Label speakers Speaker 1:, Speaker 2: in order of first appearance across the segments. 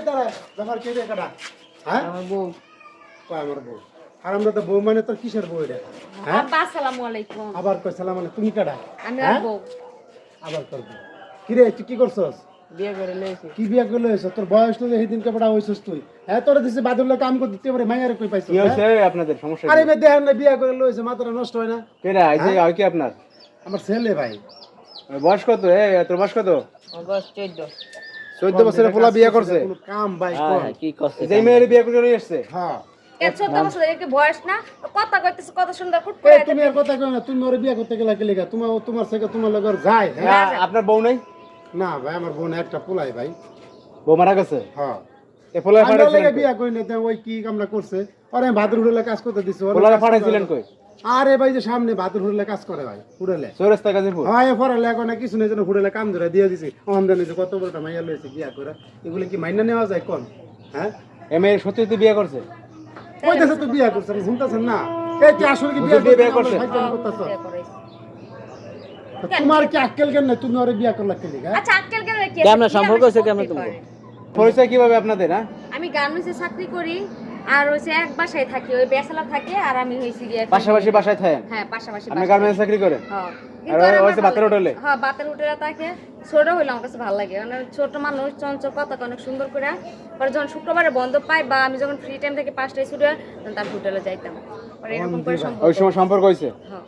Speaker 1: দাঁড়া ব্যাপার কে রে কাটা হ্যাঁ
Speaker 2: আমার বউ
Speaker 1: কয় আমার বউ আর আমরা তো বউ মানে তোর কিসের বউ এটা হ্যাঁ
Speaker 3: আব্বা আসসালামু আলাইকুম।
Speaker 1: আবার কয় সালাম আলাইকুম তুমি কাটা
Speaker 3: আমি
Speaker 1: হ্যাঁ
Speaker 3: আর বউ।
Speaker 1: আবার তোর বউ কি রে তুই কি করছস
Speaker 2: বিয়ে করে লইছি
Speaker 1: কি বিয়া করলে হয়েছ তোর বয়স তো সেদিন কাপড়া হয়েছিস তুই হ্যাঁ তোরা দিছে বাদুল্লা কাম করতে দিতে পারে মাইয়ারে কই পাইছিস
Speaker 4: কি হইছে আপনাদের সমস্যা
Speaker 1: আরে
Speaker 4: কি
Speaker 1: বে দেখেন না বিয়া করে লইছে মাথাটা নষ্ট হয় না
Speaker 4: কেডা আইছে আর কি আপনার
Speaker 1: আমার ছেলে ভাই
Speaker 4: বয়স কত তোর বয়স কত
Speaker 2: অগস্ট 14
Speaker 4: 14 বছরের পোলা বিয়ে করছে
Speaker 1: কোনো কাম ভাই
Speaker 2: হ্যাঁ
Speaker 1: কর
Speaker 2: কি করছে
Speaker 4: যে মেয়ের বিয়ে করে নিয়ে আসছে
Speaker 1: হ্যাঁ
Speaker 3: এর 14 বছর একে বয়স না কথা কইতেছে কত সুন্দর ফুট
Speaker 1: এ
Speaker 3: করে
Speaker 1: তুমি আর কথা কই না তুমি ওরে বিয়া করতে গেলা কি লাগা তোমার থেকে তোমার লগর যায় হ্যাঁ
Speaker 4: হ্যাঁ, আপনার বউ নাই
Speaker 1: না ভাই আমার বোন একটা পোলাই ভাই
Speaker 4: বউ মারা গেছে
Speaker 1: হ্যাঁ
Speaker 4: এ পোলা
Speaker 1: আমরা
Speaker 4: ফাটাইছিলেন
Speaker 1: লাগে বিয়া কই না তে ওই কি কামনা করছে আরে ভাদর হুড়লে কাজ করতে দিছে ওরে
Speaker 4: পোলা
Speaker 1: কাজ করতে
Speaker 4: ফাটাইছিলেন
Speaker 1: হবে।
Speaker 4: কই
Speaker 1: আরে ভাই যে সামনে ভাদর হুড়লে কাজ করে ভাই হুড়লে
Speaker 4: চৌরাস্তা গাজীপুর
Speaker 1: হয় পড়ালে এখন কিছু নেই যেন হুড়লে কাম ধরে দিয়ে দিছি আমদানি যে কত বড়টা মাইয়া লইছে বিয়া করে এগুলো কি মাইনা নেওয়া যায় কোন হ্যাঁ
Speaker 4: এ মেয়ে সত্যি তুই বিয়ে করছে
Speaker 1: ওই দেশে তো বিয়া করছেন শুনতেছেন না এই কি আসলে কি বিয়া
Speaker 4: হুজুর বিয়ে করছে?
Speaker 1: করতেছ
Speaker 3: বিয়ে করাইছে।
Speaker 1: তোমার কি আক্কেল কেন নাই? তুমি ওরে বিয়া করলা কি লিগা
Speaker 3: আচ্ছা আক্কেল কেন রেখে
Speaker 2: কেমনে সম্পর্ক হইছে কেমনে তোমার?
Speaker 4: পরিচয় কিভাবে আপনাদের হ্যাঁ
Speaker 3: আমি গার্মেন্টসে চাকরি করি আর হইছে এক বাসায় থাকি ওই ব্যাচেলর থাকে আর আমি হইছি গিয়ে
Speaker 4: পাশাপাশি বাসায় থাকেন
Speaker 3: হ্যাঁ পাশাপাশি
Speaker 4: আপনি
Speaker 3: বাসায়।
Speaker 4: গার্মেন্টস চাকরি করেন
Speaker 3: হ্যাঁ
Speaker 4: আর ওই হইছে বাতের হোটেলে
Speaker 3: হ্যাঁ বাতের হোটেলে থাকে ছোট হইলে আমার কাছে ভালো লাগে মানে ছোট মানুষ চঞ্চল কথা অনেক সুন্দর করে পরে যখন শুক্রবারে বন্ধ পাই বা আমি যখন ফ্রি টাইম থেকে 5টায় ছুটি হয় তখন তার হোটেলে যাইতাম পরে এরকম করে সম্পর্ক
Speaker 4: ওই সময় সম্পর্ক হইছে
Speaker 3: হ্যাঁ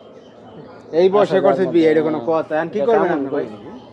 Speaker 4: এই বয়সে করছে বিয়ে এটা কোনো কথা এখন কি করবেন আপনি ভাই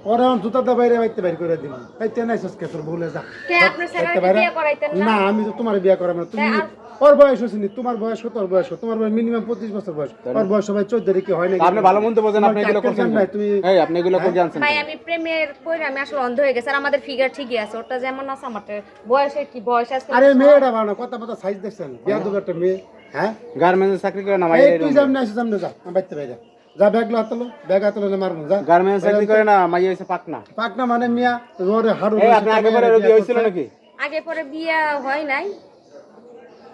Speaker 1: ওরে এখন জুতাটা বাইরে বাইতে বাইর করে দিবি বাইতে নাই সস্কে তোর ভুলে যা
Speaker 3: কে আপনার
Speaker 1: বাইতে
Speaker 3: স্যার
Speaker 1: বাইরে-
Speaker 3: বিয়ে করাইতেন না
Speaker 1: না আমি তো তোমার বিয়া করাবো না তুমি
Speaker 3: তাই আর-
Speaker 1: ওর বয়স হচ্ছে নি তোমার বয়স কত ওর বয়স কত? তোমার বয়স মিনিমাম 25 বছর বয়স ওর বয়স সবাই 14 কি হয় না
Speaker 4: আপনি ভালো মন্দ বোঝেন আপনি এগুলো করছেন
Speaker 1: না তুমি
Speaker 4: এই আপনি এগুলো করে জানছেন
Speaker 3: ভাই আমি প্রেমের পরে আমি আসলে অন্ধ হয়ে গেছে আর আমাদের ফিগার ঠিকই আছে ওটা যেমন আছে আমারটা বয়সে কি বয়স আছে
Speaker 1: আরে মেয়েটা বানো কথা কথা সাইজ দেখছেন বিয়া তো একটা মেয়ে হ্যাঁ
Speaker 4: গার্মেন্টস চাকরি করে না ভাই
Speaker 1: এই তুই সামনে আসিস সামনে যা আমি বাইতে বাইরে যা ব্যাগ লাতলো ব্যাগ হাতলো না মারবো যা
Speaker 4: গার্মেন্টস চাকরি করে না মাই হইছে পাকনা
Speaker 1: পাকনা মানে মিয়া রোডে হাড়ু
Speaker 4: এই আপনি আগে পরে বিয়ে হইছিল নাকি
Speaker 3: আগে পরে বিয়ে হয় নাই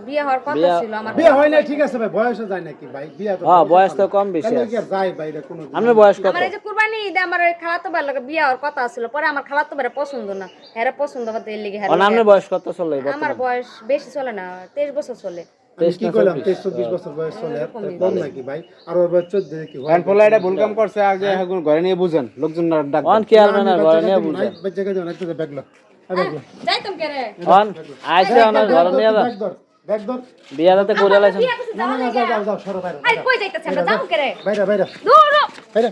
Speaker 3: বিয়ে হওয়ার কথা ছিল আমার
Speaker 1: বিয়ে হয় না ঠিক আছে ভাই বয়সে যায় নাকি ভাই বিয়া তো
Speaker 2: হ্যাঁ বয়স তো কম বেশি
Speaker 1: তাহলে
Speaker 2: আছে।
Speaker 1: কি আর যায় বাইরে কোনো
Speaker 2: আপনার বয়স কত?
Speaker 3: আমার এই যে কুরবানি ঈদে আমার ওই খালাতো ভাইয়ের লগে বিয়ে হওয়ার কথা ছিল পরে আমার খালাতো ভাইয়ের পছন্দ না এরা পছন্দ করতে এর লিগে
Speaker 2: আর আপনার বয়স কত চলে
Speaker 3: আমার বয়স বেশি চলে না 23 বছর চলে
Speaker 1: আমি কি করলাম 23-24 বছর বয়স চলে আর কম নাকি ভাই আর ওর বয়স 14 কি হয়
Speaker 4: এখন পোলা এটা ভুল কাম করছে আগে এখন ঘরে নিয়ে বুঝেন লোকজন না ডাক
Speaker 2: অন কি আলবে না ঘরে নিয়ে বুঝে
Speaker 1: বাচ্চা কাজে না তো ব্যাগ লো ব্যাগ লো
Speaker 3: যাইতাম কে রে
Speaker 2: অন আইছে ওনার ঘরে নিয়ে যা
Speaker 1: ব্যাগ ধর
Speaker 2: বিয়া যাতে করে লাইছেন
Speaker 3: বিয়ে করতে
Speaker 1: না
Speaker 3: যাও
Speaker 1: না
Speaker 3: না
Speaker 1: যাও যাও সরো বাইরে
Speaker 3: আই কই যাইতাছ আমরা যাও কে রে
Speaker 1: বাইরে বাইরে
Speaker 3: দূর
Speaker 1: বাইরে